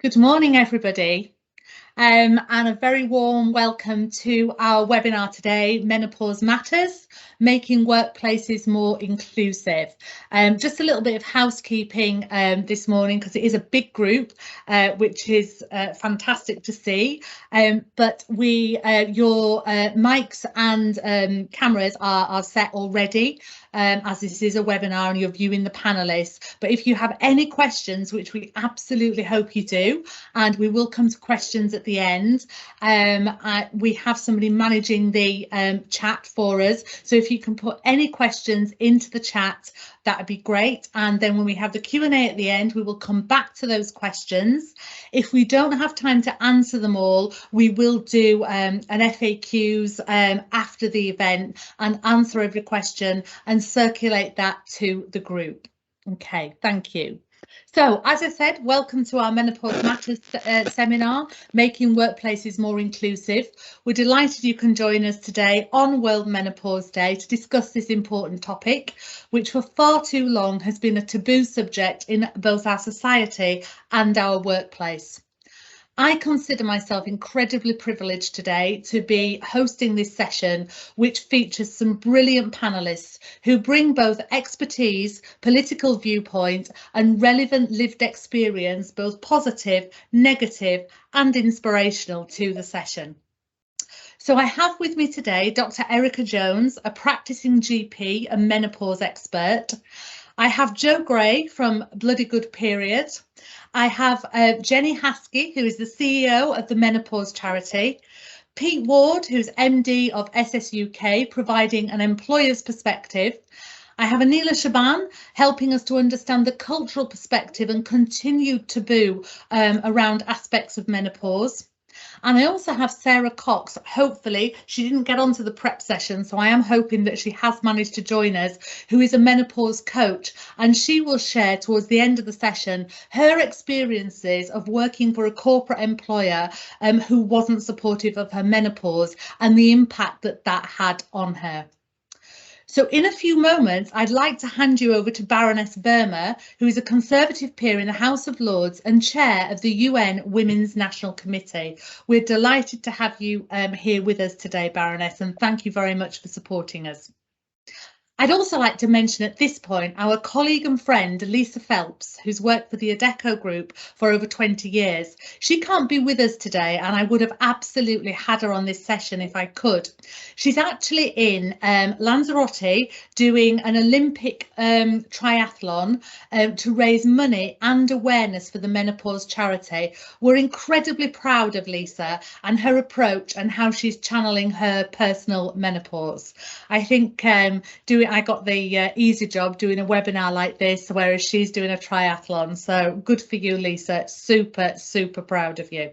Good morning, everybody, and a very warm welcome to our webinar today, Menopause Matters, Making Workplaces More Inclusive. Just a little bit of housekeeping this morning, because it is a big group, which is fantastic to see. But your mics and cameras are set already, as this is a webinar and you're viewing the panelists. But if you have any questions, which we absolutely hope you do, and we will come to questions at the end, we have somebody managing the chat for us. So if you can put any questions into the chat, that would be great. And then when we have the Q&A at the end, we will come back to those questions. If we don't have time to answer them all, we will do an FAQs after the event and answer every question and circulate that to the group. Okay, thank you. So, as I said, welcome to our Menopause Matters seminar, Making Workplaces More Inclusive. We're delighted you can join us today on World Menopause Day to discuss this important topic, which for far too long has been a taboo subject in both our society and our workplace. I consider myself incredibly privileged today to be hosting this session, which features some brilliant panelists who bring both expertise, political viewpoint and relevant lived experience, both positive, negative and inspirational, to the session. So I have with me today Dr. Erica Jones, a practicing GP and menopause expert. I have Jo Gray from Bloody Good Period. I have Jenny Haskey, who is the CEO of the Menopause Charity. Pete Ward, who's MD of SS UK, providing an employer's perspective. I have Anila Shaban, helping us to understand the cultural perspective and continued taboo around aspects of menopause. And I also have Sarah Cox. Hopefully she didn't get onto the prep session, so I am hoping that she has managed to join us, who is a menopause coach, and she will share towards the end of the session her experiences of working for a corporate employer who wasn't supportive of her menopause and the impact that that had on her. So in a few moments, I'd like to hand you over to Baroness Verma, who is a Conservative peer in the House of Lords and chair of the UN Women's National Committee. We're delighted to have you here with us today, Baroness, and thank you very much for supporting us. I'd also like to mention at this point our colleague and friend Lisa Phelps, who's worked for the Adecco Group for over 20 years. She can't be with us today, and I would have absolutely had her on this session if I could. She's actually in Lanzarote doing an Olympic triathlon to raise money and awareness for the Menopause Charity. We're incredibly proud of Lisa and her approach and how she's channeling her personal menopause. I think I got the easy job doing a webinar like this, whereas she's doing a triathlon. So good for you, Lisa. Super, super proud of you.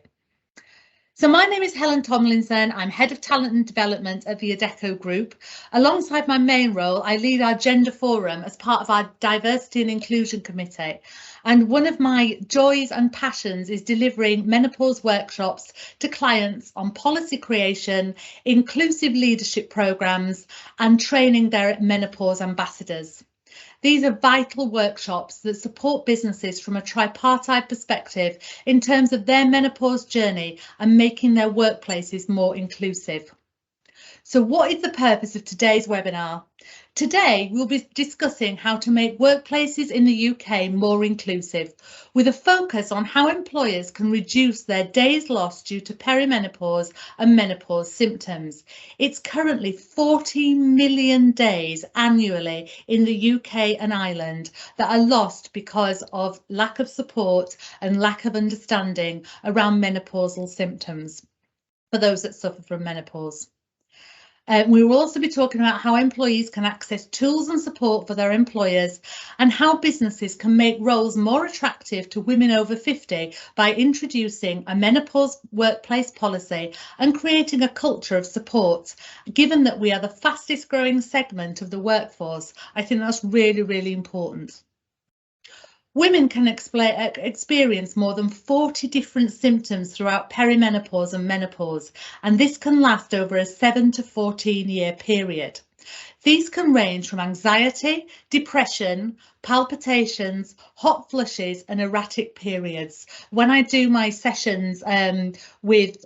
So my name is Helen Tomlinson. I'm Head of Talent and Development at the Adecco Group. Alongside my main role, I lead our Gender Forum as part of our Diversity and Inclusion Committee. And one of my joys and passions is delivering menopause workshops to clients on policy creation, inclusive leadership programmes and training their menopause ambassadors. These are vital workshops that support businesses from a tripartite perspective in terms of their menopause journey and making their workplaces more inclusive. So what is the purpose of today's webinar? Today, we'll be discussing how to make workplaces in the UK more inclusive, with a focus on how employers can reduce their days lost due to perimenopause and menopause symptoms. It's currently 40 million days annually in the UK and Ireland that are lost because of lack of support and lack of understanding around menopausal symptoms for those that suffer from menopause. We will also be talking about how employees can access tools and support for their employers and how businesses can make roles more attractive to women over 50 by introducing a menopause workplace policy and creating a culture of support. Given that we are the fastest growing segment of the workforce, I think that's really, really important. Women can experience more than 40 different symptoms throughout perimenopause and menopause, and this can last over a 7 to 14 year period. These can range from anxiety, depression, palpitations, hot flushes and erratic periods. When I do my sessions with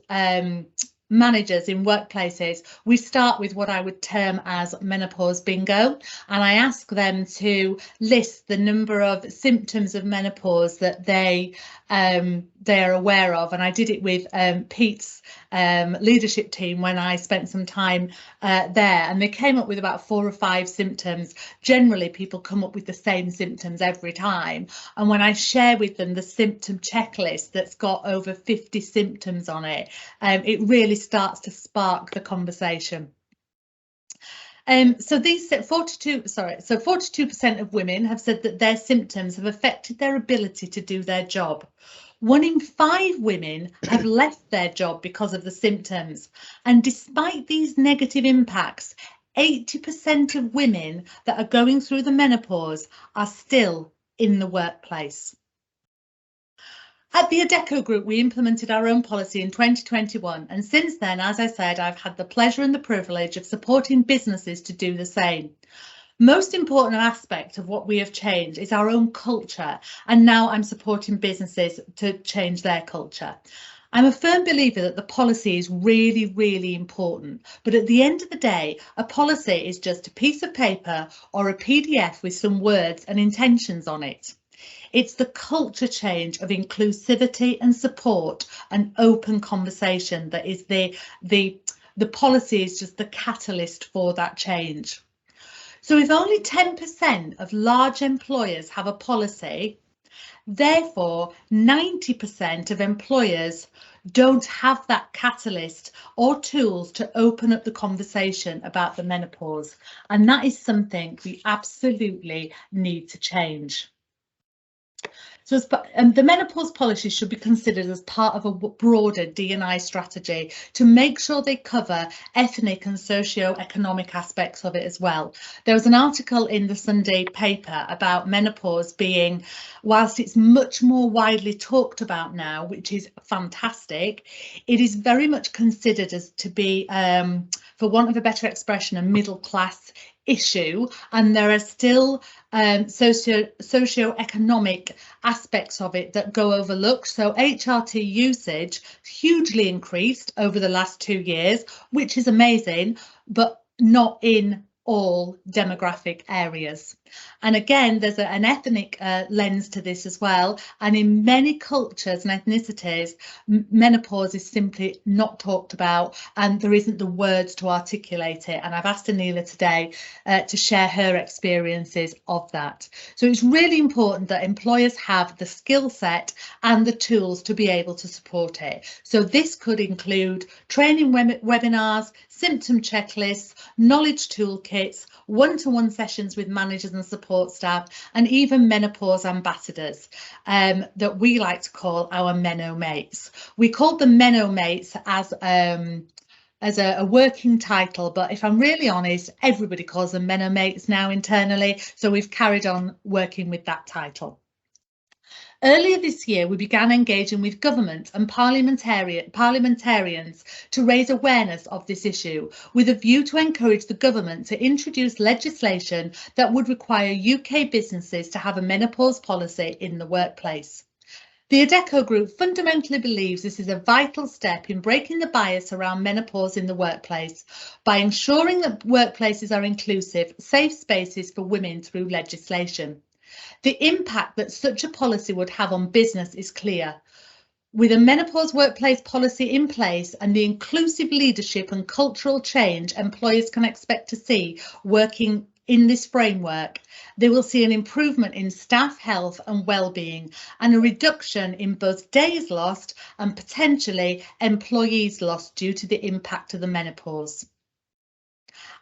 managers in workplaces, we start with what I would term as menopause bingo, and I ask them to list the number of symptoms of menopause that they are aware of. And I did it with Pete's leadership team when I spent some time there, and they came up with about 4 or 5 symptoms. Generally, people come up with the same symptoms every time, and when I share with them the symptom checklist that's got over 50 symptoms on it, it really starts to spark the conversation. So 42% of women have said that their symptoms have affected their ability to do their job. 1 in 5 women have left their job because of the symptoms. And despite these negative impacts, 80% of women that are going through the menopause are still in the workplace. At the Adecco Group, we implemented our own policy in 2021, and since then, as I said, I've had the pleasure and the privilege of supporting businesses to do the same. Most important aspect of what we have changed is our own culture, and now I'm supporting businesses to change their culture. I'm a firm believer that the policy is really, really important, but at the end of the day, a policy is just a piece of paper or a PDF with some words and intentions on it. It's the culture change of inclusivity and support and open conversation that is the policy is just the catalyst for that change. So if only 10% of large employers have a policy, therefore 90% of employers don't have that catalyst or tools to open up the conversation about the menopause. And that is something we absolutely need to change. So the menopause policy should be considered as part of a broader D&I strategy to make sure they cover ethnic and socio-economic aspects of it as well. There was an article in the Sunday paper about menopause being, whilst it's much more widely talked about now, which is fantastic, it is very much considered as to be, for want of a better expression, a middle class issue, and there are still socio-economic aspects of it that go overlooked. So HRT usage hugely increased over the last 2 years, which is amazing, but not in all demographic areas. And again, there's an ethnic lens to this as well. And in many cultures and ethnicities, menopause is simply not talked about, and there isn't the words to articulate it. And I've asked Anila today to share her experiences of that. So it's really important that employers have the skill set and the tools to be able to support it. So this could include training webinars, symptom checklists, knowledge toolkits, one-to-one sessions with managers and support staff, and even menopause ambassadors that we like to call our Meno Mates. We called them Meno Mates as a working title, but if I'm really honest, everybody calls them Meno Mates now internally, so we've carried on working with that title. Earlier this year, we began engaging with government and parliamentarians to raise awareness of this issue, with a view to encourage the government to introduce legislation that would require UK businesses to have a menopause policy in the workplace. The Adecco Group fundamentally believes this is a vital step in breaking the bias around menopause in the workplace by ensuring that workplaces are inclusive, safe spaces for women through legislation. The impact that such a policy would have on business is clear. With a menopause workplace policy in place and the inclusive leadership and cultural change employers can expect to see working in this framework, they will see an improvement in staff health and well-being and a reduction in both days lost and potentially employees lost due to the impact of the menopause.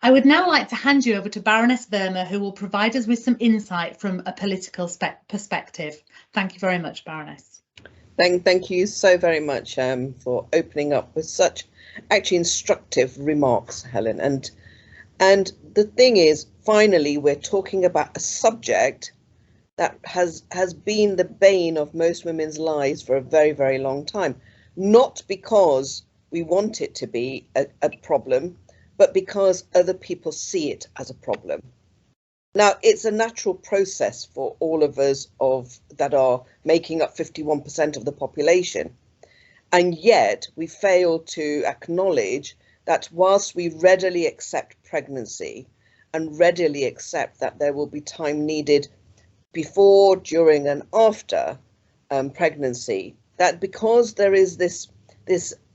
I would now like to hand you over to Baroness Verma, who will provide us with some insight from a political perspective. Thank you very much, Baroness. Thank you so very much for opening up with such actually instructive remarks, Helen. And the thing is, finally, we're talking about a subject that has been the bane of most women's lives for a very, very long time. Not because we want it to be a problem, but because other people see it as a problem. Now, it's a natural process for all of us that are making up 51% of the population. And yet we fail to acknowledge that whilst we readily accept pregnancy and readily accept that there will be time needed before, during and after pregnancy, that because there is this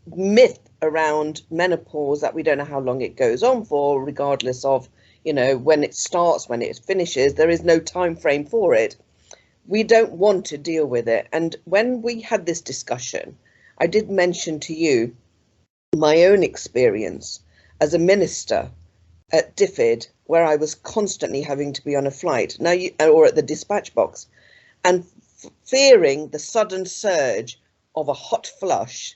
myth around menopause that we don't know how long it goes on for, regardless of, when it starts, when it finishes, there is no time frame for it. We don't want to deal with it. And when we had this discussion, I did mention to you my own experience as a minister at DFID, where I was constantly having to be on a flight or at the dispatch box, and fearing the sudden surge of a hot flush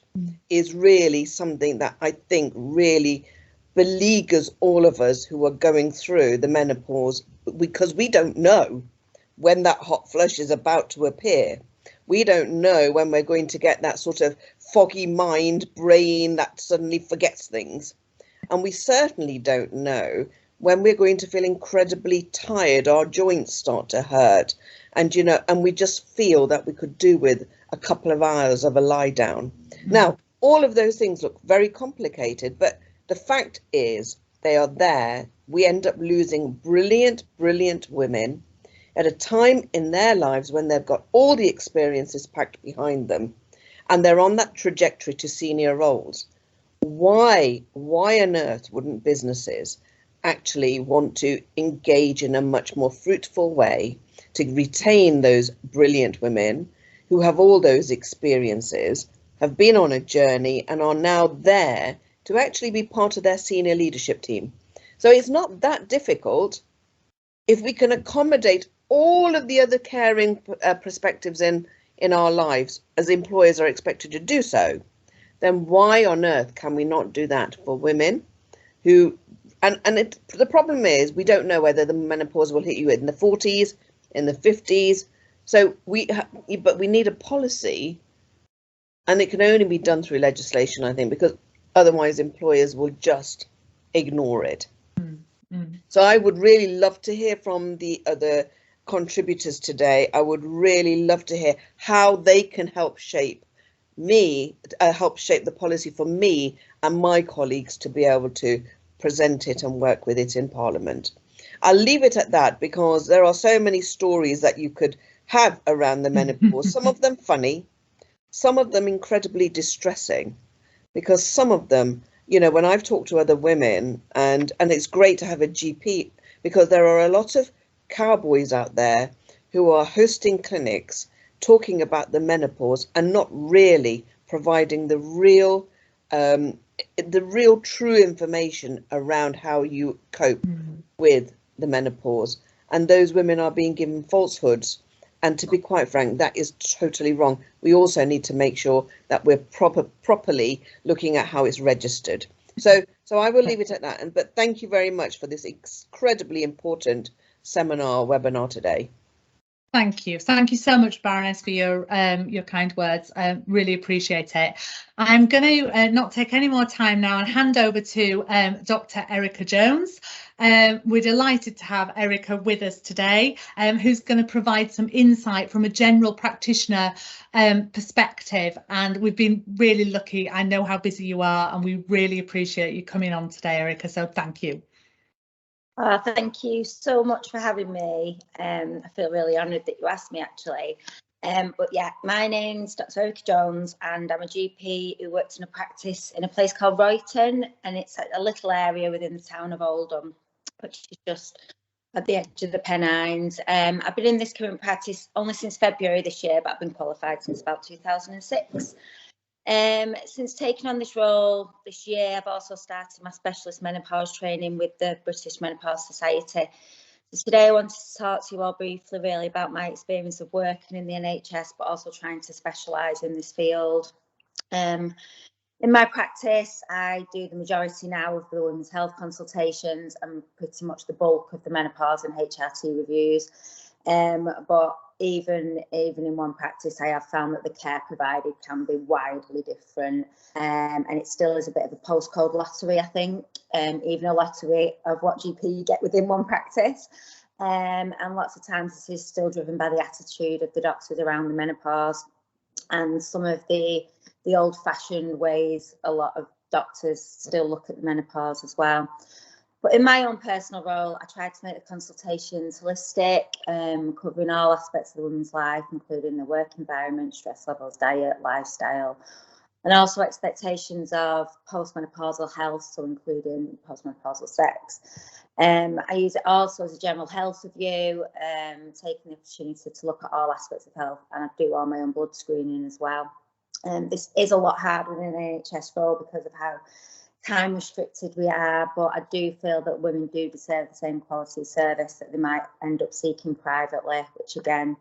is really something that I think really beleaguers all of us who are going through the menopause, because we don't know when that hot flush is about to appear. We don't know when we're going to get that sort of foggy mind, brain that suddenly forgets things. And we certainly don't know when we're going to feel incredibly tired, our joints start to hurt, and we just feel that we could do with a couple of hours of a lie down. Now, all of those things look very complicated, but the fact is they are there. We end up losing brilliant, brilliant women at a time in their lives when they've got all the experiences packed behind them and they're on that trajectory to senior roles. Why on earth wouldn't businesses actually want to engage in a much more fruitful way to retain those brilliant women who have all those experiences, have been on a journey and are now there to actually be part of their senior leadership team? So it's not that difficult if we can accommodate all of the other caring perspectives in our lives as employers are expected to do so. Then why on earth can we not do that for women who, the problem is we don't know whether the menopause will hit you in the 40s, in the 50s. So but we need a policy, and it can only be done through legislation, I think, because otherwise employers will just ignore it. So I would really love to hear from the other contributors today. I would really love to hear how they can help shape the policy for me and my colleagues to be able to present it and work with it in Parliament. I'll leave it at that because there are so many stories that you could have around the menopause, some of them funny, some of them incredibly distressing, because some of them, when I've talked to other women, and it's great to have a GP, because there are a lot of cowboys out there who are hosting clinics talking about the menopause and not really providing the real true information around how you cope with the menopause. And those women are being given falsehoods. And to be quite frank, that is totally wrong. We also need to make sure that we're properly looking at how it's registered. So I will leave it at that. But thank you very much for this incredibly important webinar today. Thank you so much, Baroness, for your kind words. I really appreciate it. I'm going to not take any more time now and hand over to Dr. Erica Jones. We're delighted to have Erica with us today, who's going to provide some insight from a general practitioner perspective. And we've been really lucky. I know how busy you are, and we really appreciate you coming on today, Erica. So thank you. Thank you so much for having me. I feel really honoured that you asked me, actually. But yeah, my name's Dr. Adecco Jones, and I'm a GP who works in a practice in a place called Royton, and it's a little area within the town of Oldham, which is just at the edge of the Pennines. I've been in this current practice only since February this year, but I've been qualified since about 2006. Since taking on this role this year, I've also started my specialist menopause training with the British Menopause Society. So today I wanted to talk to you all briefly really about my experience of working in the NHS, but also trying to specialise in this field. In my practice, I do the majority now of the women's health consultations and pretty much the bulk of the menopause and HRT reviews. But even in one practice, I have found that the care provided can be widely different, and it still is a bit of a postcode lottery, I think, even a lottery of what GP you get within one practice. And lots of times this is still driven by the attitude of the doctors around the menopause and some of the old-fashioned ways a lot of doctors still look at the menopause as well. But in my own personal role, I try to make the consultations holistic, covering all aspects of the woman's life, including the work environment, stress levels, diet, lifestyle, and also expectations of postmenopausal health, so including postmenopausal sex. I use it also as a general health review, taking the opportunity to look at all aspects of health, and I do all my own blood screening as well. This is a lot harder in an NHS role because of how time restricted we are, but I do feel that women do deserve the same quality of service that they might end up seeking privately, which again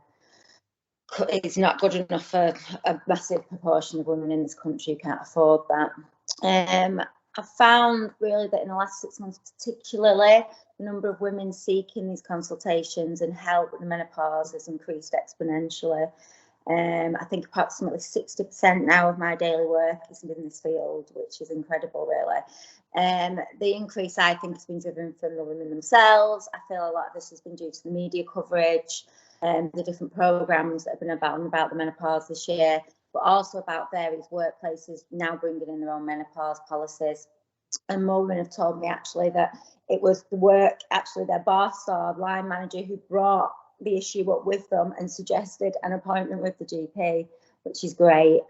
is not good enough for a massive proportion of women in this country who can't afford that. I found really that in the last 6 months particularly, the number of women seeking these consultations and help with the menopause has increased exponentially. I think approximately 60% now of my daily work is in this field, which is incredible, really. The increase, I think, has been driven from the women themselves. I feel a lot of this has been due to the media coverage, the different programmes that have been about the menopause this year, but also about various workplaces now bringing in their own menopause policies. And more women have told me actually that it was the work, actually their boss or line manager who brought the issue up with them and suggested an appointment with the GP, which is great.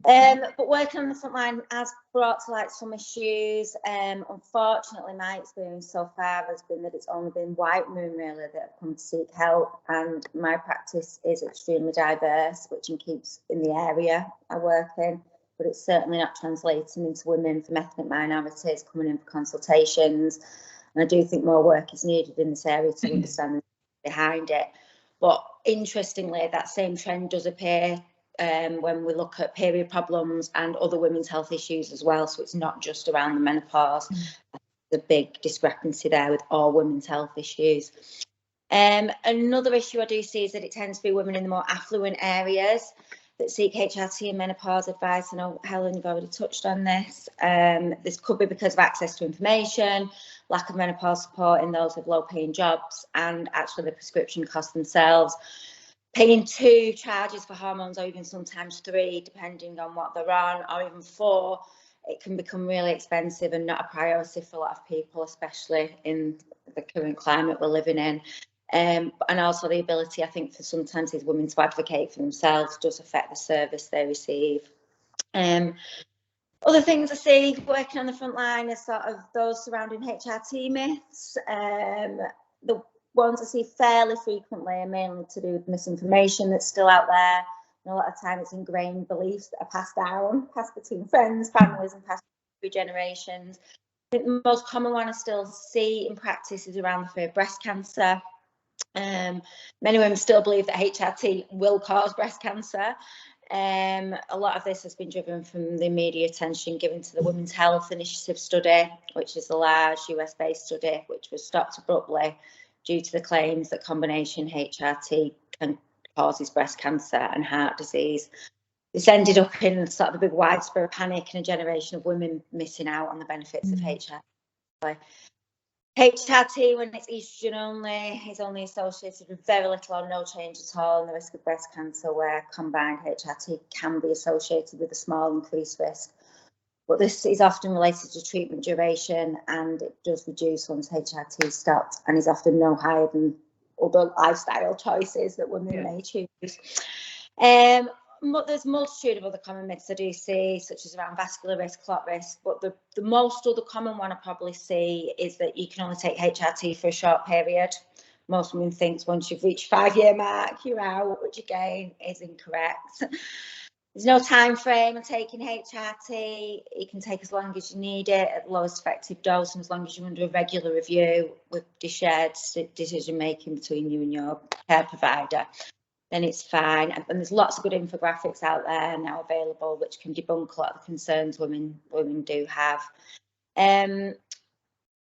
But working on the front line has brought to light some issues. Unfortunately, my experience so far has been that it's only been white women really that have come to seek help, and my practice is extremely diverse, which keeps in the area I work in, but it's certainly not translating into women from ethnic minorities coming in for consultations. And I do think more work is needed in this area to understand behind it. But interestingly, that same trend does appear when we look at period problems and other women's health issues as well. So it's not just around the menopause. The big discrepancy there with all women's health issues. Another issue I do see is that it tends to be women in the more affluent areas that seek HRT and menopause advice. I know, Helen, you've already touched on this. This could be because of access to information, lack of menopause support in those with low-paying jobs, and actually the prescription costs themselves. Paying 2 charges for hormones, or even sometimes 3, depending on what they're on, or even 4, it can become really expensive and not a priority for a lot of people, especially in the current climate we're living in. And also the ability, I think, for sometimes these women to advocate for themselves does affect the service they receive. Other things I see working on the front line are sort of those surrounding HRT myths. The ones I see fairly frequently are mainly to do with misinformation that's still out there. And a lot of time it's ingrained beliefs that are passed between friends, families, and passed through generations. I think the most common one I still see in practice is around the fear of breast cancer. Many women still believe that HRT will cause breast cancer. A lot of this has been driven from the media attention given to the Women's Health Initiative study, which is a large US-based study which was stopped abruptly due to the claims that combination HRT can causes breast cancer and heart disease. This ended up in sort of a big widespread panic and a generation of women missing out on the benefits of HRT. HRT, when it's estrogen only, is only associated with very little or no change at all in the risk of breast cancer, where combined HRT can be associated with a small increased risk. But this is often related to treatment duration, and it does reduce once HRT is stopped, and is often no higher than other lifestyle choices that women may choose. But there's a multitude of other common myths I do see, such as around vascular risk, clot risk, but the most other common one I probably see is that you can only take HRT for a short period. Most women think once you've reached 5-year mark, you're out, which again is incorrect. There's no time frame on taking HRT. You can take as long as you need it at the lowest effective dose, and as long as you're under a regular review with the shared decision making between you and your care provider, then it's fine. And there's lots of good infographics out there now available which can debunk a lot of the concerns women do have.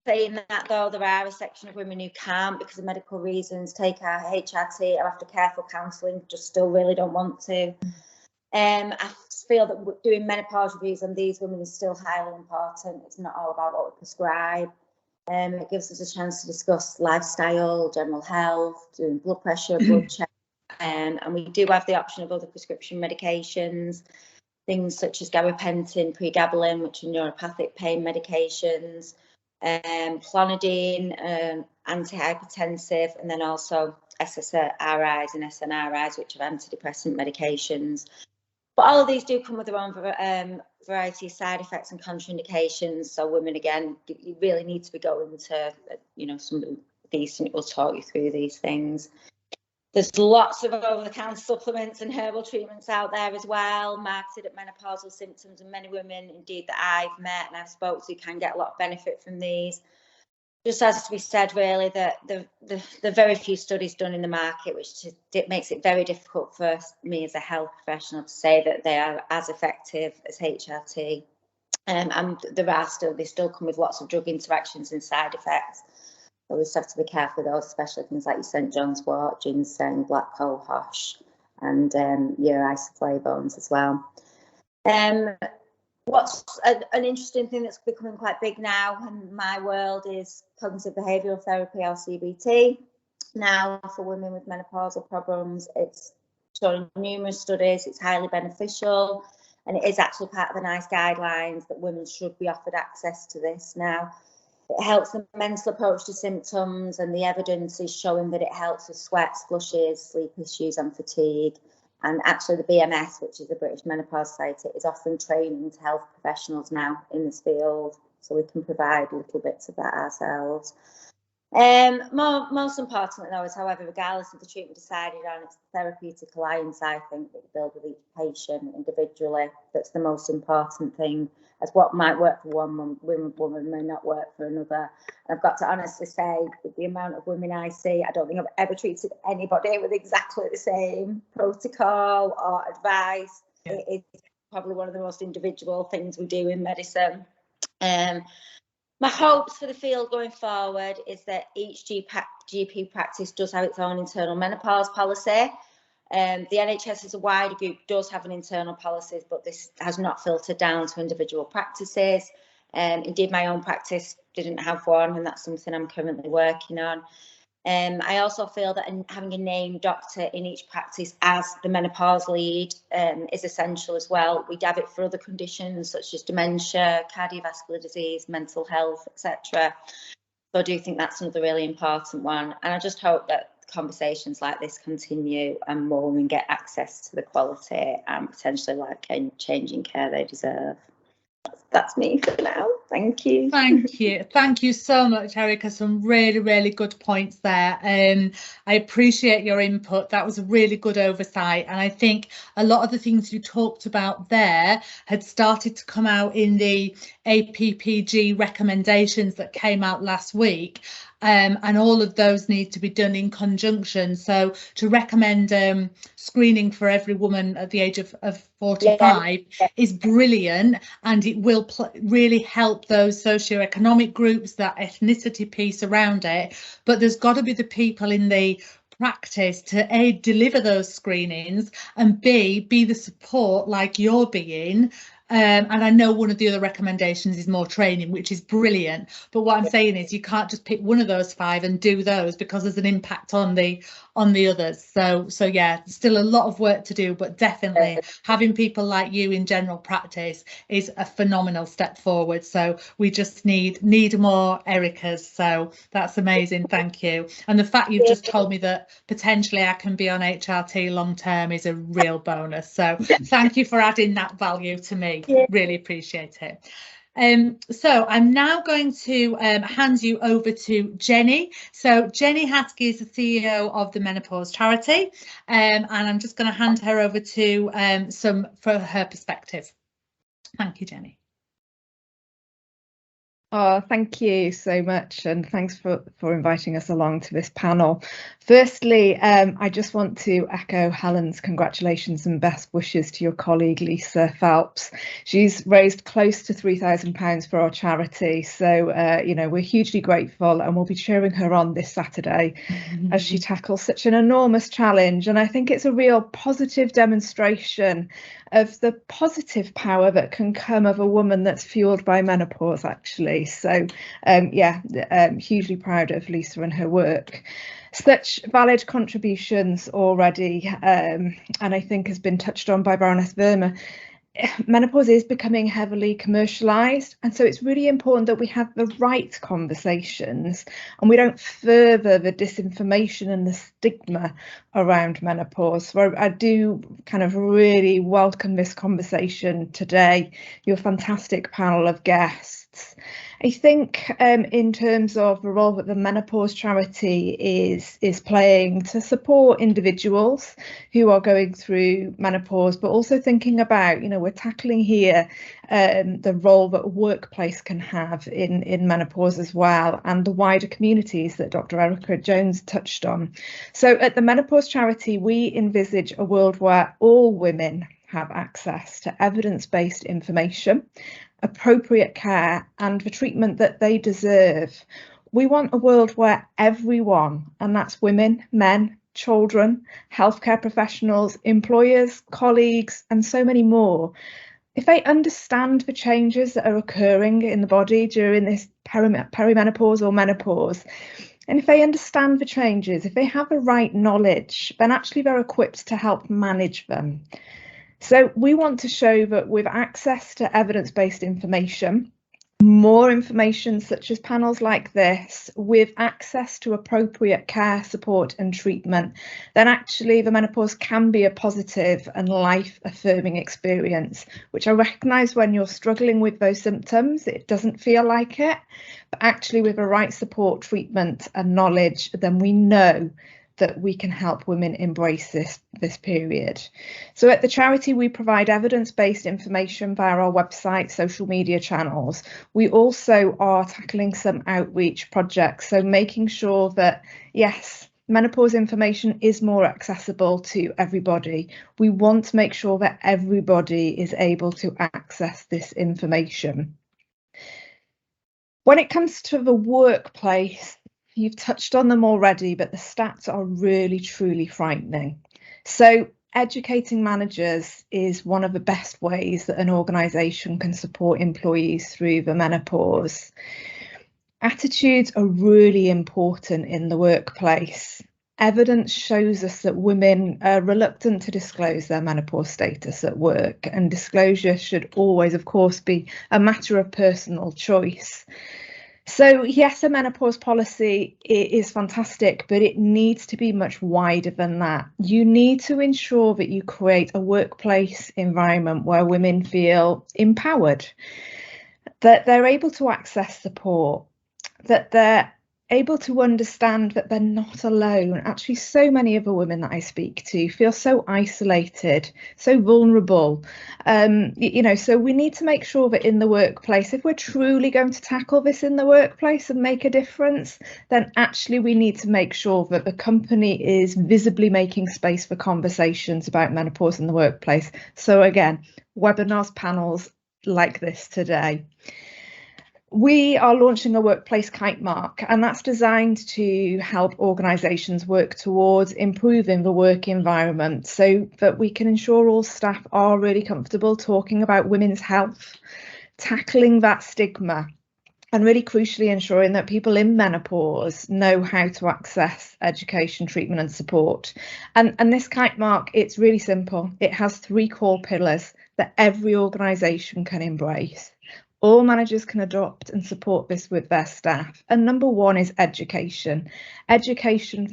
Saying that though, there are a section of women who can't because of medical reasons take our HRT or after careful counselling, just still really don't want to. I feel that doing menopause reviews on these women is still highly important. It's not all about what we prescribe. It gives us a chance to discuss lifestyle, general health, doing blood pressure, blood check, and we do have the option of other prescription medications, things such as gabapentin, pregabalin, which are neuropathic pain medications, clonidine, antihypertensive, and then also SSRIs and SNRIs, which are antidepressant medications. But all of these do come with their own variety of side effects and contraindications. So women, again, you really need to be going to, somebody decent will talk you through these things. There's lots of over-the-counter supplements and herbal treatments out there as well, marketed at menopausal symptoms, and many women, indeed, that I've met and I've spoken to can get a lot of benefit from these. Just as to be said, really, that the very few studies done in the market, which it makes it very difficult for me as a health professional to say that they are as effective as HRT. And they still come with lots of drug interactions and side effects. So we just have to be careful with those, especially things like your St. John's wort, ginseng, black cohosh, and your isoflavones as well. What's an interesting thing that's becoming quite big now in my world is cognitive behavioural therapy, or CBT. Now, for women with menopausal problems, it's shown in numerous studies, it's highly beneficial, and it is actually part of the NICE guidelines that women should be offered access to this now. It helps the mental approach to symptoms, and the evidence is showing that it helps with sweats, flushes, sleep issues and fatigue. And actually the BMS, which is the British Menopause Society, is offering training to health professionals now in this field, so we can provide little bits of that ourselves. Most importantly, though, is, however, regardless of the treatment decided on, it's the therapeutic alliance, I think, that you build with each patient individually. That's the most important thing, as what might work for one woman may not work for another. And I've got to honestly say, with the amount of women I see, I don't think I've ever treated anybody with exactly the same protocol or advice. Yeah. It's probably one of the most individual things we do in medicine. My hopes for the field going forward is that each GP practice does have its own internal menopause policy. The NHS as a wider group does have an internal policy, but this has not filtered down to individual practices. Indeed, my own practice didn't have one, and that's something I'm currently working on. I also feel that having a named doctor in each practice as the menopause lead is essential as well. We have it for other conditions such as dementia, cardiovascular disease, mental health, etc. So I do think that's another really important one. And I just hope that conversations like this continue and more women get access to the quality and potentially life-changing care they deserve. That's me for now. Thank you. Thank you so much, Erica. Some really good points there. I appreciate your input. That was a really good oversight, and I think a lot of the things you talked about there had started to come out in the APPG recommendations that came out last week. And all of those need to be done in conjunction. So to recommend screening for every woman at the age of 45 is brilliant, and it will really help those socioeconomic groups, that ethnicity piece around it. But there's got to be the people in the practice to A, deliver those screenings, and B, be the support like you're being. And I know one of the other recommendations is more training, which is brilliant. But what I'm saying is you can't just pick one of those 5 and do those, because there's an impact on the others. So yeah, still a lot of work to do, but definitely having people like you in general practice is a phenomenal step forward. So we just need more Ericas. So that's amazing. Thank you. And the fact you've just told me that potentially I can be on HRT long term is a real bonus. So thank you for adding that value to me. Really appreciate it. So I'm now going to hand you over to Jenny. So Jenny Haskey is the CEO of the Menopause Charity, and I'm just going to hand her over to for her perspective. Thank you, Jenny. Oh, thank you so much, and thanks for inviting us along to this panel. Firstly, I just want to echo Helen's congratulations and best wishes to your colleague Lisa Phelps. She's raised close to £3,000 for our charity, so you know, we're hugely grateful, and we'll be cheering her on this Saturday as she tackles such an enormous challenge. And I think it's a real positive demonstration of the positive power that can come of a woman that's fueled by menopause, actually. So hugely proud of Lisa and her work. Such valid contributions already, and I think has been touched on by Baroness Verma. Menopause is becoming heavily commercialised, and so it's really important that we have the right conversations and we don't further the disinformation and the stigma around menopause. So I do kind of really welcome this conversation today, your fantastic panel of guests. I think in terms of the role that the menopause charity is playing to support individuals who are going through menopause, but also thinking about, you know, we're tackling here the role that a workplace can have in menopause as well, and the wider communities that Dr. Erica Jones touched on. So at the menopause charity, we envisage a world where all women have access to evidence-based information, appropriate care, and the treatment that they deserve. We want a world where everyone, and that's women, men, children, healthcare professionals, employers, colleagues, and so many more, if they understand the changes that are occurring in the body during this perimenopause or menopause, and if they understand the changes, if they have the right knowledge, then actually they're equipped to help manage them. So we want to show that with access to evidence-based information, more information such as panels like this, with access to appropriate care, support and treatment, then actually the menopause can be a positive and life-affirming experience, which I recognise when you're struggling with those symptoms, it doesn't feel like it, but actually with the right support, treatment and knowledge, then we know that we can help women embrace this period. So at the charity, we provide evidence-based information via our website, social media channels. We also are tackling some outreach projects, so making sure that, yes, menopause information is more accessible to everybody. We want to make sure that everybody is able to access this information. When it comes to the workplace, you've touched on them already, but the stats are really, truly frightening. So educating managers is one of the best ways that an organisation can support employees through the menopause. Attitudes are really important in the workplace. Evidence shows us that women are reluctant to disclose their menopause status at work, and disclosure should always, of course, be a matter of personal choice. So yes, a menopause policy is fantastic, but it needs to be much wider than that. You need to ensure that you create a workplace environment where women feel empowered, that they're able to access support, that they're able to understand that they're not alone. Actually, so many of the women that I speak to feel so isolated, so vulnerable. You know, so we need to make sure that in the workplace, if we're truly going to tackle this in the workplace and make a difference, then actually we need to make sure that the company is visibly making space for conversations about menopause in the workplace. So again, webinars, panels like this today. We are launching a workplace kite mark, and that's designed to help organisations work towards improving the work environment so that we can ensure all staff are really comfortable talking about women's health, tackling that stigma, and really crucially ensuring that people in menopause know how to access education, treatment and support. And this kite mark, it's really simple. It has 3 core pillars that every organisation can embrace. All managers can adopt and support this with their staff. And number 1 is education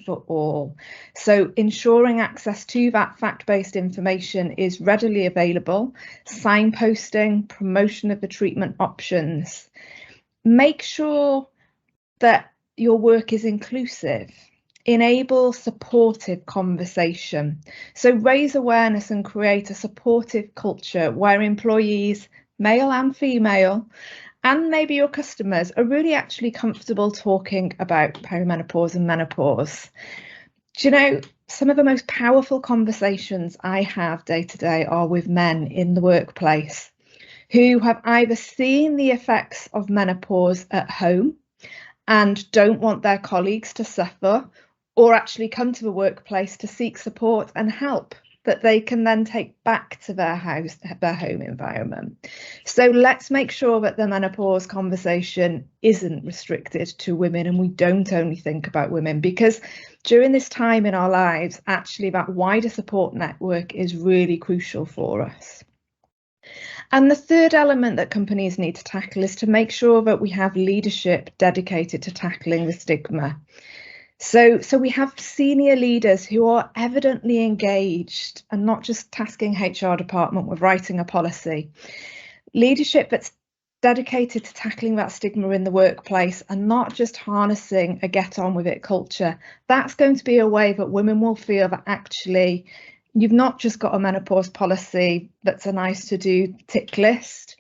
for all. So ensuring access to that fact-based information is readily available, signposting, promotion of the treatment options. Make sure that your work is inclusive. Enable supportive conversation. So raise awareness and create a supportive culture where employees, male and female, and maybe your customers are really actually comfortable talking about perimenopause and menopause. Do you know, some of the most powerful conversations I have day to day are with men in the workplace who have either seen the effects of menopause at home and don't want their colleagues to suffer, or actually come to the workplace to seek support and help that they can then take back to their house, their home environment. So let's make sure that the menopause conversation isn't restricted to women, and we don't only think about women, because during this time in our lives, actually that wider support network is really crucial for us. And the third element that companies need to tackle is to make sure that we have leadership dedicated to tackling the stigma. So we have senior leaders who are evidently engaged and not just tasking HR department with writing a policy. Leadership that's dedicated to tackling that stigma in the workplace and not just harnessing a get on with it culture. That's going to be a way that women will feel that actually you've not just got a menopause policy that's a nice to do tick list.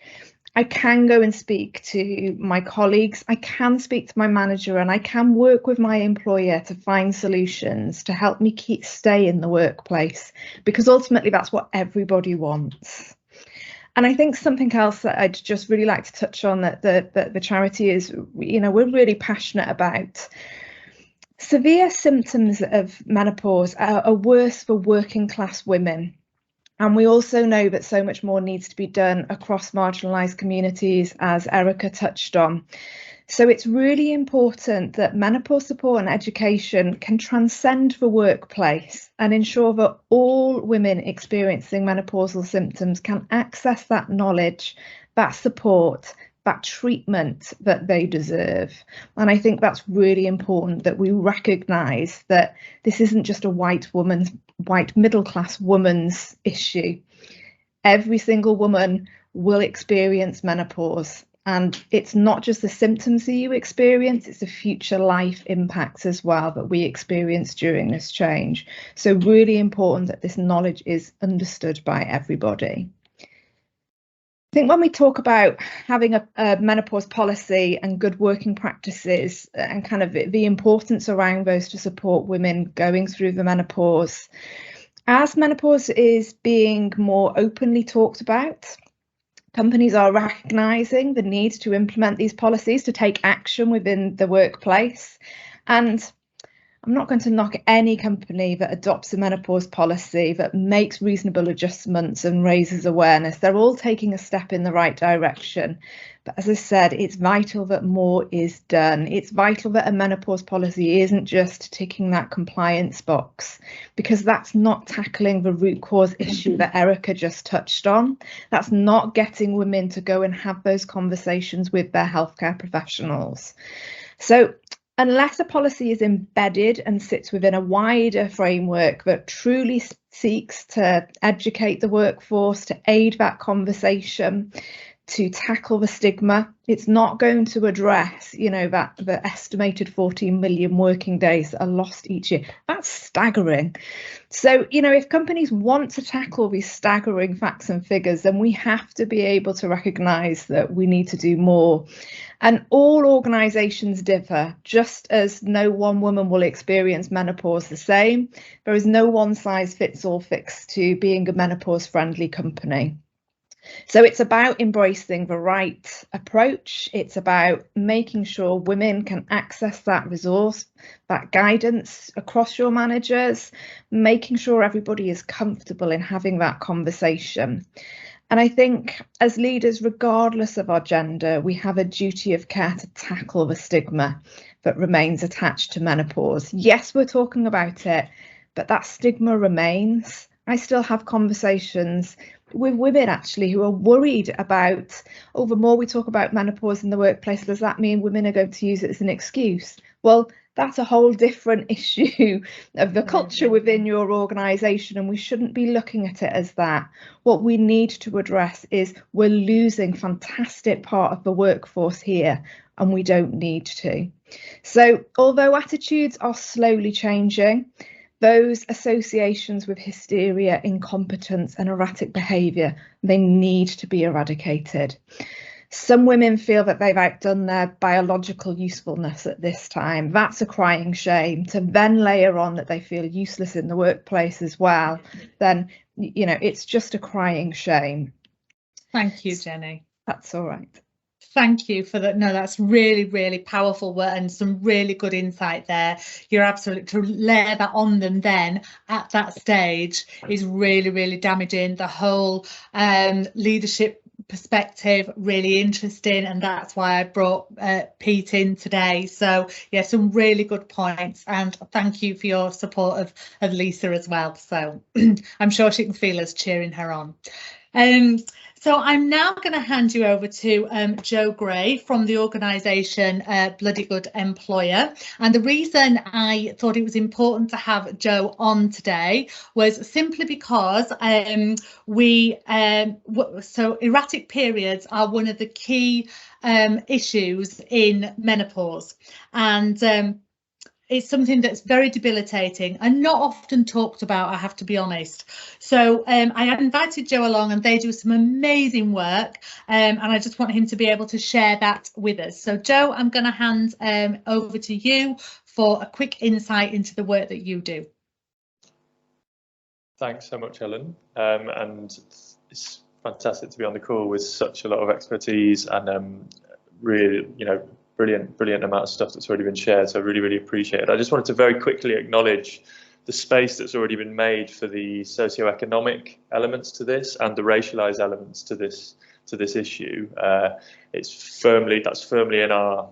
I can go and speak to my colleagues, I can speak to my manager, and I can work with my employer to find solutions to help me stay in the workplace, because ultimately that's what everybody wants. And I think something else that I'd just really like to touch on that the charity is, we're really passionate about. Severe symptoms of menopause are worse for working class women. And we also know that so much more needs to be done across marginalised communities, as Erica touched on. So it's really important that menopause support and education can transcend the workplace and ensure that all women experiencing menopausal symptoms can access that knowledge, that support, that treatment that they deserve. And I think that's really important, that we recognise that this isn't just a white middle class woman's issue. Every single woman will experience menopause, and it's not just the symptoms that you experience, it's the future life impacts as well that we experience during this change. So really important that this knowledge is understood by everybody. I think when we talk about having a menopause policy and good working practices and kind of the importance around those to support women going through the menopause, as menopause is being more openly talked about, companies are recognising the need to implement these policies, to take action within the workplace. And I'm not going to knock any company that adopts a menopause policy, that makes reasonable adjustments and raises awareness. They're all taking a step in the right direction. But as I said, it's vital that more is done. It's vital that a menopause policy isn't just ticking that compliance box, because that's not tackling the root cause issue that Erica just touched on. That's not getting women to go and have those conversations with their healthcare professionals. So unless a policy is embedded and sits within a wider framework that truly seeks to educate the workforce, to aid that conversation, to tackle the stigma, it's not going to address, that the estimated 14 million working days that are lost each year. That's staggering. So, if companies want to tackle these staggering facts and figures, then we have to be able to recognise that we need to do more. And all organisations differ. Just as no one woman will experience menopause the same, there is no one size fits all fix to being a menopause friendly company. So it's about embracing the right approach. It's about making sure women can access that resource, that guidance across your managers, making sure everybody is comfortable in having that conversation. And I think as leaders, regardless of our gender, we have a duty of care to tackle the stigma that remains attached to menopause. Yes, we're talking about it, but that stigma remains. I still have conversations with women actually who are worried about, the more we talk about menopause in the workplace, does that mean women are going to use it as an excuse? Well, that's a whole different issue of the culture within your organisation, and we shouldn't be looking at it as that. What we need to address is we're losing fantastic part of the workforce here, and we don't need to. So although attitudes are slowly changing, those associations with hysteria, incompetence and erratic behaviour, they need to be eradicated. Some women feel that they've outdone their biological usefulness at this time. That's a crying shame. To then layer on that they feel useless in the workplace as well, then, you know, it's just a crying shame. Thank you, Jenny. That's all right. Thank you for that. No, that's really, really powerful work and some really good insight there. You're absolutely, to layer that on them then at that stage is really, really damaging. The whole leadership perspective, really interesting, and that's why I brought Pete in today. So yeah, some really good points, and thank you for your support of Lisa as well. So I'm sure she can feel us cheering her on. So I'm now going to hand you over to Jo Gray from the organisation Bloody Good Employer. And the reason I thought it was important to have Jo on today was simply because so erratic periods are one of the key issues in menopause. And it's something that's very debilitating and not often talked about, I have to be honest. So I invited Jo along, and they do some amazing work, and I just want him to be able to share that with us. So Jo, I'm going to hand over to you for a quick insight into the work that you do. Thanks so much, Helen, and it's fantastic to be on the call with such a lot of expertise and really, you know, brilliant amount of stuff that's already been shared, so I really appreciate it. I just wanted to very quickly acknowledge the space that's already been made for the socioeconomic elements to this and the racialized elements to this issue. That's firmly in our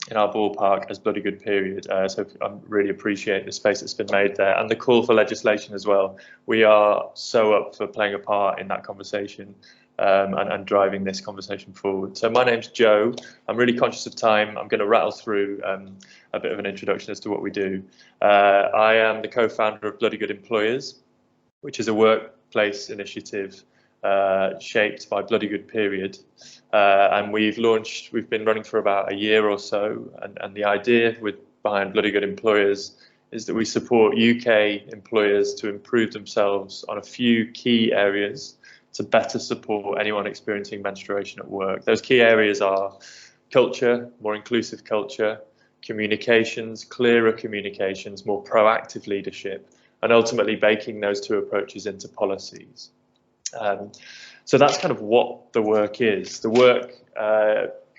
ballpark as Bloody Good period, so I really appreciate the space that's been made there and the call for legislation as well. We are so up for playing a part in that conversation and driving this conversation forward. So my name's Jo. I'm really conscious of time. I'm going to rattle through a bit of an introduction as to what we do. I am the co-founder of Bloody Good Employers, which is a workplace initiative shaped by Bloody Good period, and we've been running for about a year or so, and the idea behind Bloody Good Employers is that we support UK employers to improve themselves on a few key areas to better support anyone experiencing menstruation at work. Those key areas are culture, more inclusive culture, communications, clearer communications, more proactive leadership, and ultimately baking those two approaches into policies. So that's kind of what the work is. The work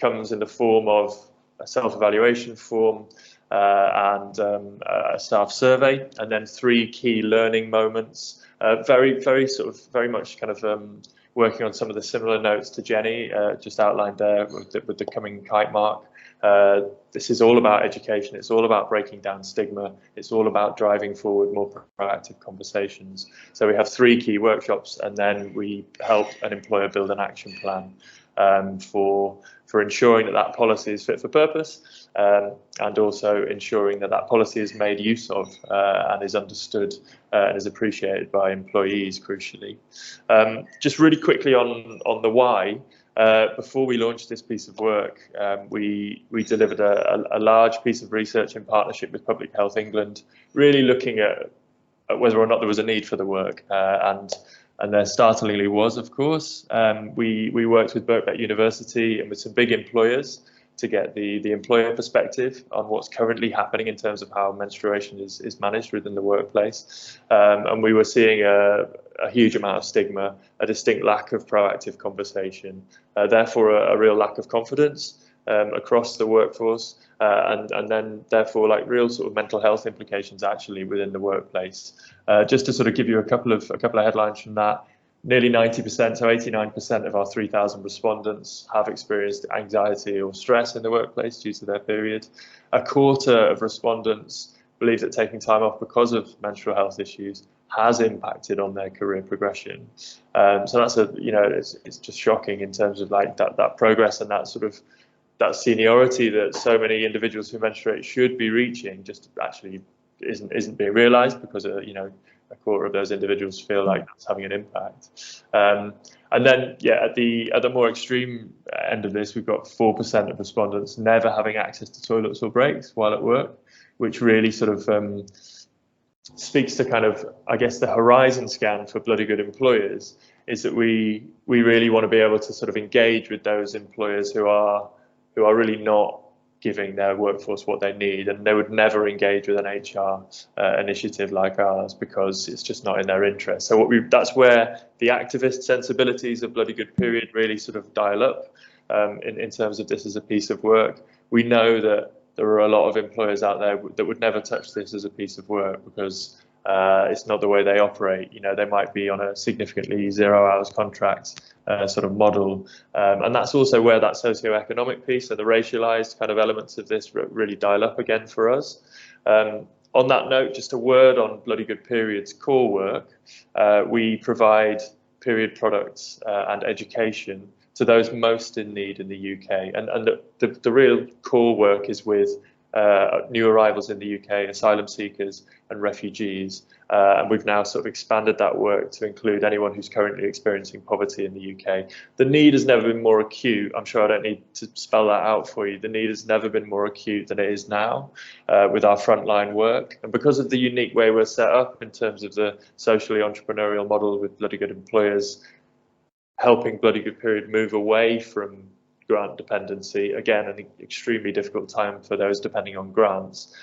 comes in the form of a self-evaluation form and a staff survey, and then 3 key learning moments. Very much kind of working on some of the similar notes to Jenny just outlined there with the coming kite mark. This is all about education. It's all about breaking down stigma. It's all about driving forward more proactive conversations. So we have 3 key workshops, and then we help an employer build an action plan for ensuring that policy is fit for purpose, and also ensuring that policy is made use of and is understood and is appreciated by employees, crucially. Just really quickly on the why. Before we launched this piece of work, we delivered a large piece of research in partnership with Public Health England, really looking at whether or not there was a need for the work, and there startlingly was, of course. We worked with Birkbeck University and with some big employers to get the employer perspective on what's currently happening in terms of how menstruation is managed within the workplace. And we were seeing a huge amount of stigma, a distinct lack of proactive conversation, therefore a real lack of confidence across the workforce, and then therefore like real sort of mental health implications actually within the workplace. Just to sort of give you a couple of headlines from that. Nearly 90%, so 89% of our 3,000 respondents have experienced anxiety or stress in the workplace due to their period. A quarter of respondents believe that taking time off because of menstrual health issues has impacted on their career progression. So that's it's just shocking in terms of like that progress and that sort of that seniority that so many individuals who menstruate should be reaching just actually isn't being realised because a quarter of those individuals feel like that's having an impact. And then, at the more extreme end of this, we've got 4% of respondents never having access to toilets or breaks while at work, which really sort of speaks to kind of, I guess, the horizon scan for Bloody Good Employers is that we really want to be able to sort of engage with those employers who are really not giving their workforce what they need, and they would never engage with an HR initiative like ours because it's just not in their interest. So that's where the activist sensibilities of Bloody Good Period really sort of dial up in terms of this as a piece of work. We know that there are a lot of employers out there that would never touch this as a piece of work because it's not the way they operate. You know, they might be on a significantly 0 hours contract sort of model, and that's also where that socioeconomic piece, so the racialized kind of elements of this really dial up again for us. On that note, just a word on Bloody Good Period's core work. We provide period products and education to those most in need in the UK, and the real core work is with new arrivals in the UK, asylum seekers and refugees, and we've now sort of expanded that work to include anyone who's currently experiencing poverty in the UK. The need has never been more acute. I'm sure I don't need to spell that out for you. The need has never been more acute than it is now with our frontline work, and because of the unique way we're set up in terms of the socially entrepreneurial model with Bloody Good employers, helping Bloody Good Period move away from grant dependency, again, an extremely difficult time for those depending on grants.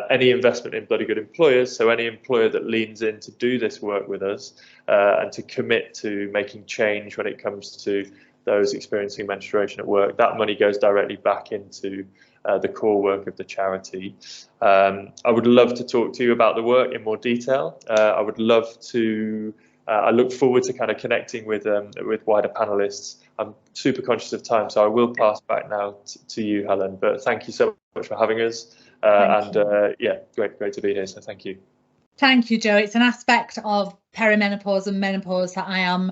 Any investment in Bloody Good employers, so any employer that leans in to do this work with us and to commit to making change when it comes to those experiencing menstruation at work, that money goes directly back into the core work of the charity. I would love to talk to you about the work in more detail. I would love to I look forward to kind of connecting with wider panelists. I'm super conscious of time, so I will pass back now to you, Helen. But thank you so much for having us, yeah, great to be here. So thank you. Thank you, Joe. It's an aspect of perimenopause and menopause that I am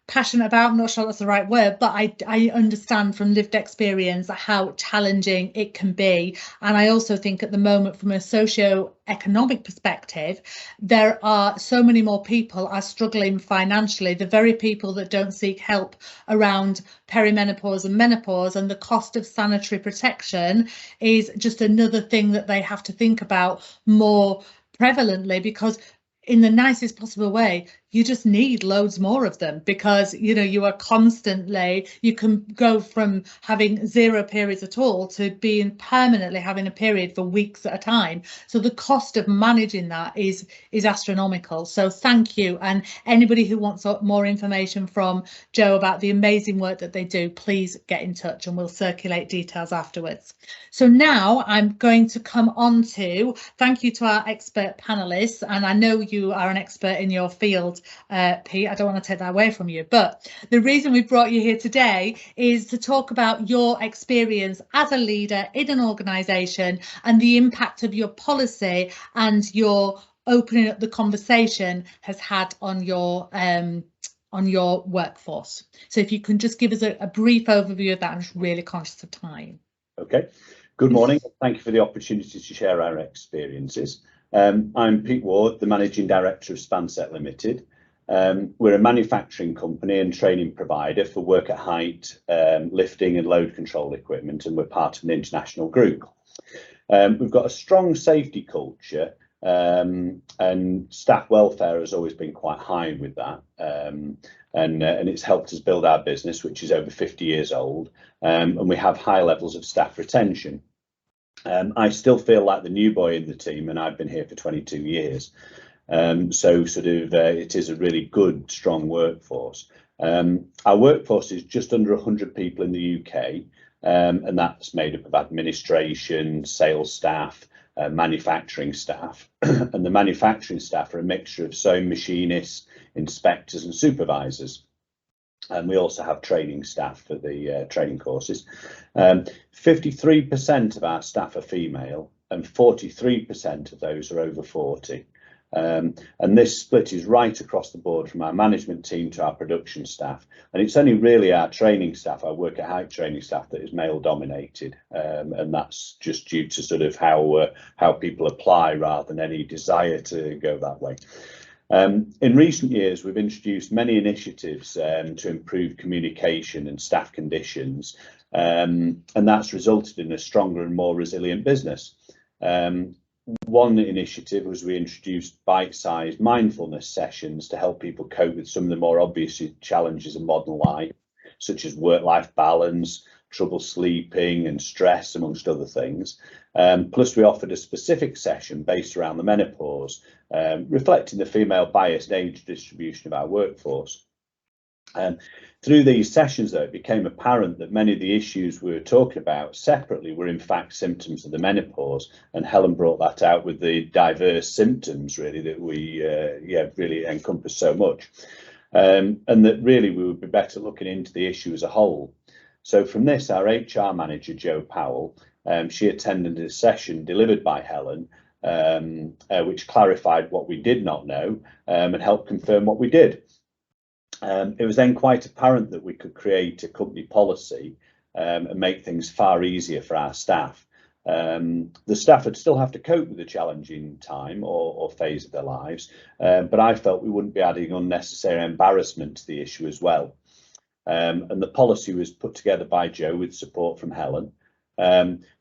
passionate about. I'm not sure that's the right word, but I understand from lived experience how challenging it can be. And I also think at the moment, from a socio-economic perspective, there are so many more people are struggling financially. The very people that don't seek help around perimenopause and menopause, and the cost of sanitary protection is just another thing that they have to think about more prevalently, because in the nicest possible way, you just need loads more of them, because you are constantly, you can go from having 0 periods at all to being permanently having a period for weeks at a time. So the cost of managing that is astronomical. So thank you, and anybody who wants more information from Joe about the amazing work that they do, please get in touch and we'll circulate details afterwards. So now I'm going to come on to thank you to our expert panelists, and I know you are an expert in your field, Pete. I don't want to take that away from you, but the reason we brought you here today is to talk about your experience as a leader in an organisation and the impact of your policy and your opening up the conversation has had on your workforce. So if you can just give us a brief overview of that. I'm just really conscious of time. Okay, good morning. Thank you for the opportunity to share our experiences. I'm Pete Ward, the Managing Director of Spansett Limited. We're a manufacturing company and training provider for work at height, lifting and load control equipment, and we're part of an international group. We've got a strong safety culture, and staff welfare has always been quite high with that, and it's helped us build our business, which is over 50 years old, and we have high levels of staff retention. I still feel like the new boy in the team, and I've been here for 22 years. So sort of it is a really good, strong workforce. Our workforce is just under 100 people in the UK, and that's made up of administration, sales staff, manufacturing staff. And the manufacturing staff are a mixture of sewing machinists, inspectors and supervisors. And we also have training staff for the training courses. 53% of our staff are female, and 43% of those are over 40. And this split is right across the board, from our management team to our production staff. And it's only really our training staff, our work at height training staff, that is male dominated. And that's just due to sort of how people apply rather than any desire to go that way. In recent years, we've introduced many initiatives to improve communication and staff conditions, and that's resulted in a stronger and more resilient business. one initiative was we introduced bite-sized mindfulness sessions to help people cope with some of the more obvious challenges of modern life, such as work-life balance, trouble sleeping and stress, amongst other things. Plus we offered a specific session based around the menopause, reflecting the female biased age distribution of our workforce. Through these sessions, though, it became apparent that many of the issues we were talking about separately were in fact symptoms of the menopause, and Helen brought that out with the diverse symptoms really that we really encompass so much, and that really we would be better looking into the issue as a whole. So from this, our HR manager, Jo Powell, she attended a session delivered by Helen, which clarified what we did not know and helped confirm what we did. It was then quite apparent that we could create a company policy and make things far easier for our staff. The staff would still have to cope with a challenging time or phase of their lives, but I felt we wouldn't be adding unnecessary embarrassment to the issue as well. And the policy was put together by Jo with support from Helen.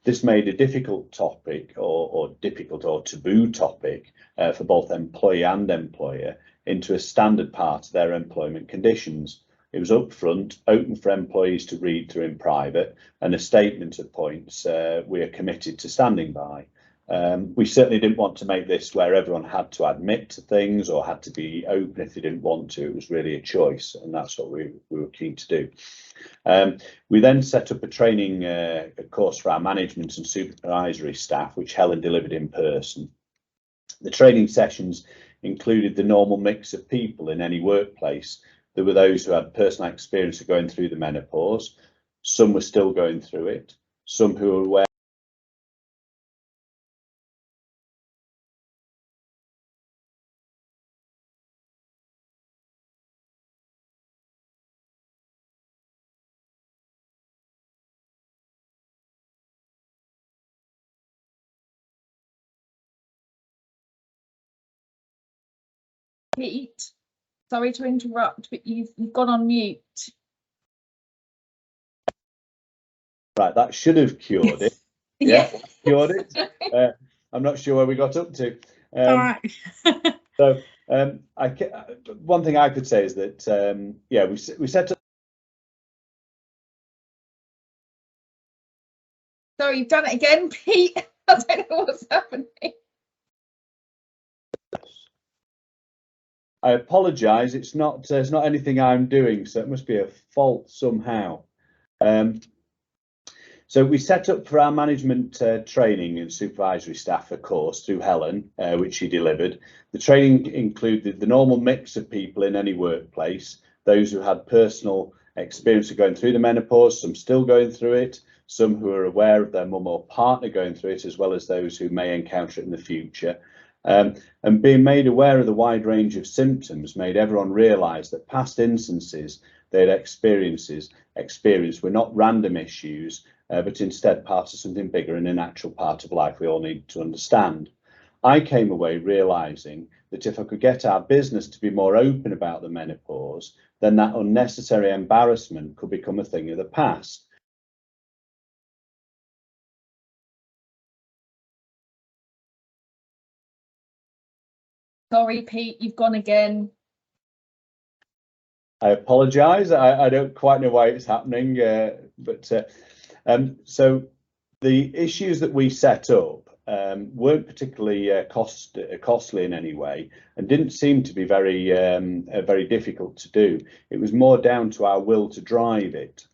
This made a difficult topic or taboo topic for both employee and employer into a standard part of their employment conditions. It was upfront, open for employees to read through in private, and a statement of points we are committed to standing by. We certainly didn't want to make this where everyone had to admit to things or had to be open if they didn't want to. It was really a choice, and that's what we were keen to do. We then set up a training course for our management and supervisory staff, which Helen delivered in person. The training sessions included the normal mix of people in any workplace. There were those who had personal experience of going through the menopause, some were still going through it, some who were aware. Pete, sorry to interrupt, but you've gone on mute. Right, that should have cured it. Yeah, cured it. I'm not sure where we got up to. All right. So one thing I could say is that we set up. Sorry, you've done it again, Pete. I don't know what's happening. I apologise. It's not anything I'm doing, so it must be a fault somehow. So we set up for our management training and supervisory staff a course through Helen, which she delivered. The training included the normal mix of people in any workplace, those who had personal experience of going through the menopause, some still going through it, some who are aware of their mum or partner going through it, as well as those who may encounter it in the future. And being made aware of the wide range of symptoms made everyone realise that past instances they'd experienced were not random issues, but instead part of something bigger and a natural part of life we all need to understand. I came away realising that if I could get our business to be more open about the menopause, then that unnecessary embarrassment could become a thing of the past. Sorry, Pete, you've gone again. I apologise. I don't quite know why it's happening, so the issues that we set up weren't particularly costly in any way, and didn't seem to be very difficult to do. It was more down to our will to drive it.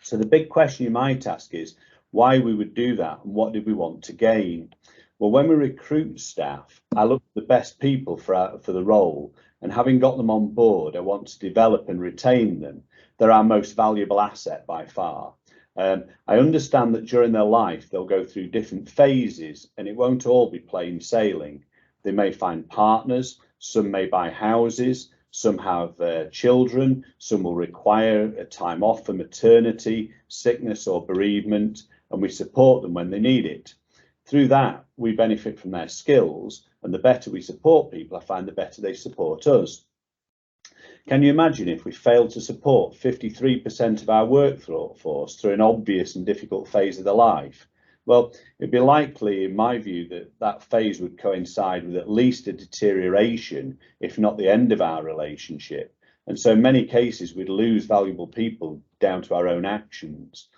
So the big question you might ask is why we would do that and what did we want to gain? Well, when we recruit staff, I look at the best people for the role, and having got them on board, I want to develop and retain them. They're our most valuable asset by far. I understand that during their life, they'll go through different phases, and it won't all be plain sailing. They may find partners, some may buy houses, some have children, some will require a time off for maternity, sickness or bereavement, and we support them when they need it. Through that, we benefit from their skills, and the better we support people, I find the better they support us. Can you imagine if we failed to support 53% of our workforce through an obvious and difficult phase of their life? Well, it'd be likely, in my view, that that phase would coincide with at least a deterioration, if not the end of our relationship. And so in many cases, we'd lose valuable people down to our own actions.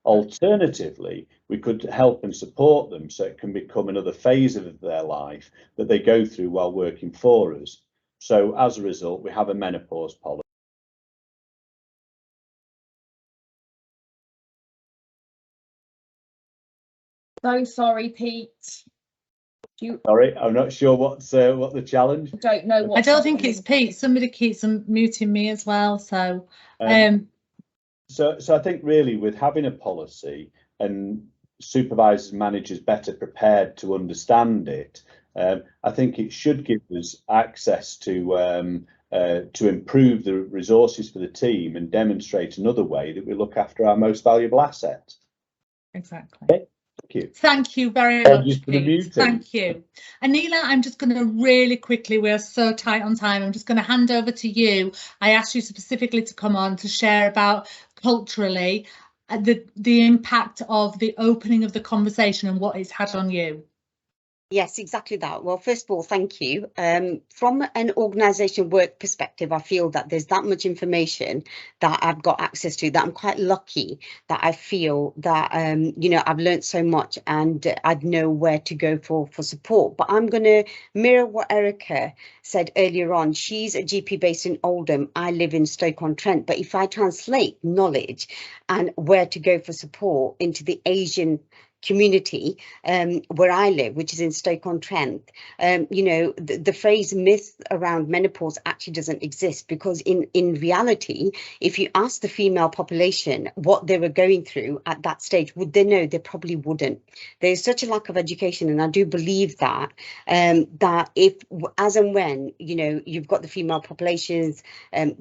Alternatively, we could help and support them so it can become another phase of their life that they go through while working for us. So as a result, we have a menopause policy. So sorry, Pete. Sorry, I'm not sure what's what the challenge. I don't know what. I don't think it's Pete. Somebody keeps muting me as well. So, So I think really with having a policy and supervisors, managers better prepared to understand it, I think it should give us access to improve the resources for the team and demonstrate another way that we look after our most valuable asset. Exactly. Okay. Thank you. Thank you very much, Pete. Thank you. Anila, I'm just going to really quickly, we're so tight on time, I'm just going to hand over to you. I asked you specifically to come on to share about culturally the impact of the opening of the conversation and what it's had on you. Yes, exactly that. Well, first of all, thank you. From an organisation work perspective, I feel that there's that much information that I've got access to, that I'm quite lucky that I feel that, you know, I've learned so much and I'd know where to go for support. But I'm going to mirror what Erica said earlier on. She's a GP based in Oldham. I live in Stoke-on-Trent. But if I translate knowledge and where to go for support into the Asian community where I live, which is in Stoke-on-Trent, you know, the phrase myth around menopause actually doesn't exist, because in reality, if you ask the female population what they were going through at that stage, would they know? They probably wouldn't. There's such a lack of education, and I do believe that that if, as and when, you know, you've got the female populations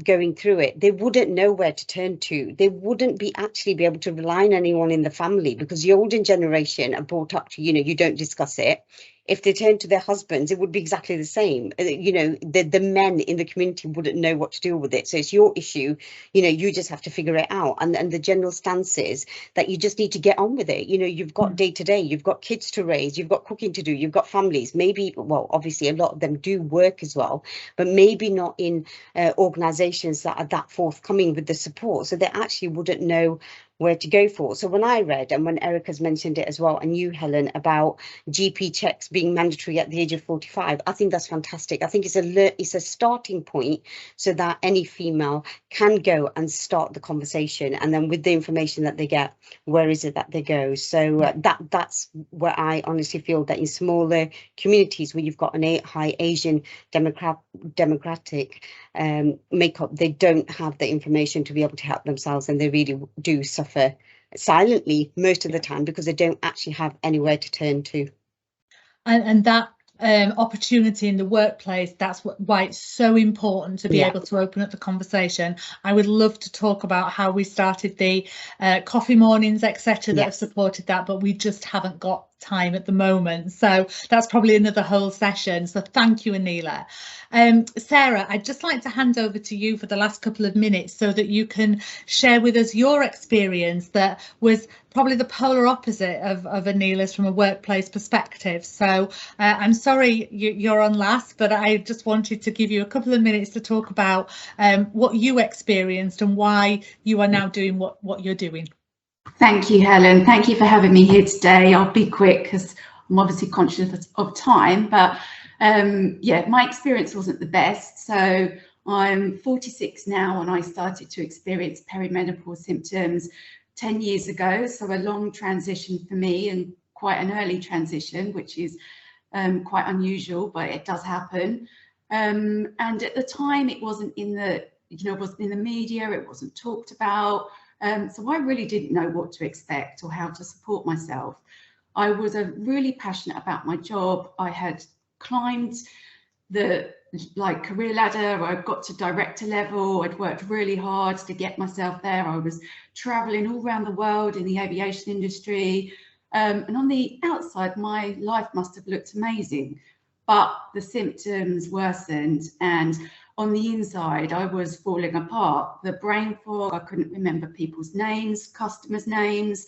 going through it, they wouldn't know where to turn to. They wouldn't be able to rely on anyone in the family, because the older generation are brought up to, you know, you don't discuss it. If they turn to their husbands, it would be exactly the same. You know, the men in the community wouldn't know what to do with it. So it's your issue. You know, you just have to figure it out. And the general stance is that you just need to get on with it. You know, you've got day to day, you've got kids to raise, you've got cooking to do, you've got families. Maybe, well, obviously a lot of them do work as well, but maybe not in organisations that are that forthcoming with the support. So they actually wouldn't know where to go for. So when I read, and when Erica's mentioned it as well, and you, Helen, about GP checks being mandatory at the age of 45, I think that's fantastic. I think it's a starting point so that any female can go and start the conversation, and then with the information that they get, where is it that they go? So that's where I honestly feel that in smaller communities where you've got an high Asian demographic makeup, they don't have the information to be able to help themselves, and they really do suffer silently most of the time because they don't actually have anywhere to turn to. And that opportunity in the workplace, that's why it's so important to be able to open up the conversation. I would love to talk about how we started the coffee mornings, etc., that have supported that, but we just haven't got time at the moment, so that's probably another whole session. So thank you, Anila. Sarah, I'd just like to hand over to you for the last couple of minutes so that you can share with us your experience that was probably the polar opposite of Anila's from a workplace perspective. So I'm sorry you're on last, but I just wanted to give you a couple of minutes to talk about what you experienced and why you are now doing what you're doing. Thank you, Helen. Thank you for having me here today. I'll be quick because I'm obviously conscious of time, but yeah, my experience wasn't the best. So I'm 46 now, and I started to experience perimenopause symptoms 10 years ago. So a long transition for me, and quite an early transition, which is quite unusual, but it does happen. And at the time, it wasn't in the, it wasn't in the media, it wasn't talked about. So I really didn't know what to expect or how to support myself. I was really passionate about my job. I had climbed the career ladder. I got to director level. I'd worked really hard to get myself there. I was traveling all around the world in the aviation industry. And on the outside, my life must have looked amazing, but the symptoms worsened, and on the inside, I was falling apart. The brain fog, I couldn't remember people's names, customers' names.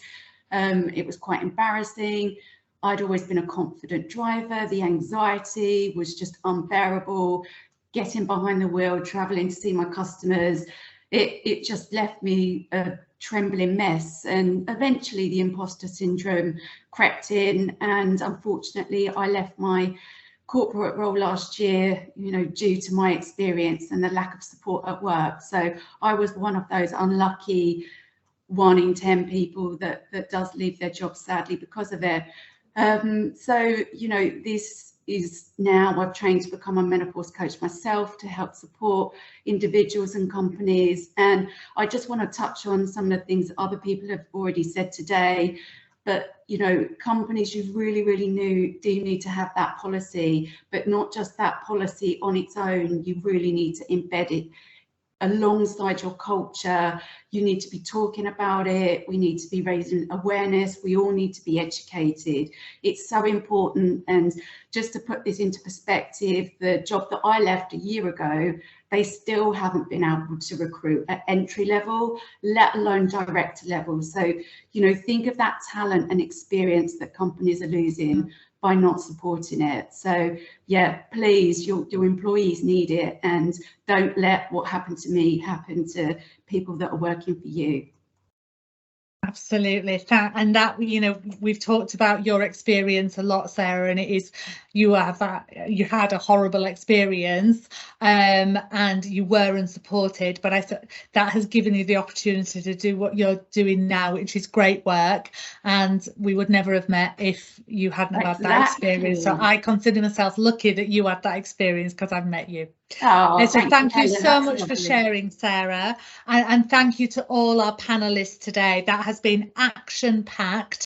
It was quite embarrassing. I'd always been a confident driver. The anxiety was just unbearable. Getting behind the wheel, traveling to see my customers, it just left me a trembling mess. And eventually the imposter syndrome crept in, and unfortunately I left my corporate role last year, due to my experience and the lack of support at work. So I was one of those unlucky 1 in 10 people that does leave their job sadly because of it. So this is now, I've trained to become a menopause coach myself to help support individuals and companies. And I just want to touch on some of the things that other people have already said today. But, companies, you really do need to have that policy, but not just that policy on its own. You really need to embed it alongside your culture. You need to be talking about it. We need to be raising awareness. We all need to be educated. It's so important. And just to put this into perspective, the job that I left a year ago, they still haven't been able to recruit at entry level, let alone director level. So, think of that talent and experience that companies are losing by not supporting it. So yeah, please, your employees need it, and don't let what happened to me happen to people that are working for you. Absolutely. And that, we've talked about your experience a lot, Sarah, and it is, you had a horrible experience, and you were unsupported, but I thought that has given you the opportunity to do what you're doing now, which is great work, and we would never have met if you hadn't had that experience. So I consider myself lucky that you had that experience, because I've met you. Oh, so thank you so much lovely. for sharing, Sarah, and thank you to all our panelists today. That has been action-packed.